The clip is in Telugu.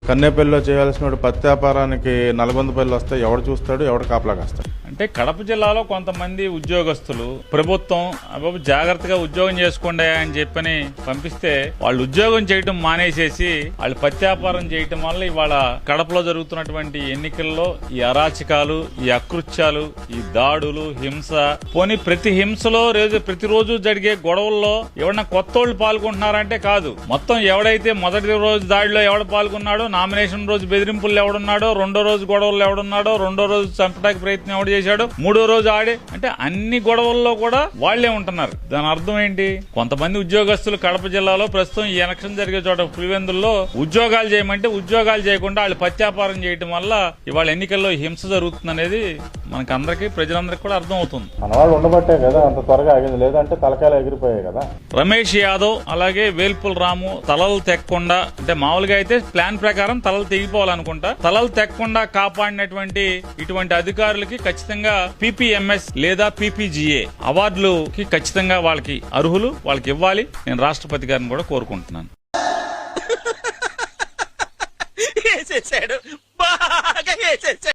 కన్నేపల్లిలో చేయాల్సిన పత్తి వ్యాపారానికి నల్గొందపల్లి వస్తే ఎవడు చూస్తాడు, ఎవడు కాపలా కాస్తాడు? అంటే కడప జిల్లాలో కొంతమంది ఉద్యోగస్తులు ప్రభుత్వం అబాబు జాగ్రత్తగా ఉద్యోగం చేసుకోండి అని చెప్పని పంపిస్తే వాళ్ళు ఉద్యోగం చేయటం మానేసేసి వాళ్ళు పత్తి వ్యాపారం చేయటం వల్ల ఇవాళ కడపలో జరుగుతున్నటువంటి ఎన్నికల్లో ఈ అరాచకాలు, ఈ అకృత్యాలు, ఈ దాడులు, హింస పోనీ ప్రతి హింసలో ప్రతిరోజు జరిగే గొడవల్లో ఎవరన్నా కొత్త వాళ్ళు పాల్గొంటున్నారంటే కాదు. మొత్తం ఎవడైతే మొదటి రోజు దాడిలో ఎవడు పాల్గొన్నాడో, నామినేషన్ రోజు బెదిరింపుల్లో ఎవడున్నాడో, రెండో రోజు గొడవల్లో ఎవడున్నాడో, రెండో రోజు చంపడానికి ప్రయత్నం ఎవడు చేశాడు, మూడో రోజు ఆడే అంటే అన్ని గొడవల్లో కూడా వాళ్లే ఉంటున్నారు. దాని అర్థం ఏంటి? కొంతమంది ఉద్యోగస్తులు కడప జిల్లాలో ప్రస్తుతం ఈ ఎలక్షన్ జరిగే చోట పులివెందుల్లో ఉద్యోగాలు చేయమంటే ఉద్యోగాలు చేయకుండా వాళ్ళు పత్యాపారం చేయడం వల్ల ఇవాళ ఎన్నికల్లో హింస జరుగుతుందనేది మనకి అందరికీ, ప్రజలందరికీ కూడా అర్థం అవుతుంది. మనవాళ్ళు ఉండబట్టే కదా అంత త్వరగా ఆగింది, లేదంటే తలకాయలు ఎగిరిపోయాయి కదా. రమేష్ యాదవ్ అలాగే వేల్పుల రాము తలలు తెక్కకుండా, అంటే మామూలుగా అయితే ప్లాన్ ప్రకారం తలలు తెగిపోవాలనుకుంటా, తలలు తెక్కకుండా కాపాడినటువంటి ఇటువంటి అధికారులకి ఖచ్చితంగా పీపీఎంఎస్ లేదా పీపీజీఏ అవార్డులకి ఖచ్చితంగా వాళ్ళకి అర్హులు, వాళ్ళకి ఇవ్వాలి. నేను రాష్ట్రపతి గారిని కూడా కోరుకుంటున్నాను.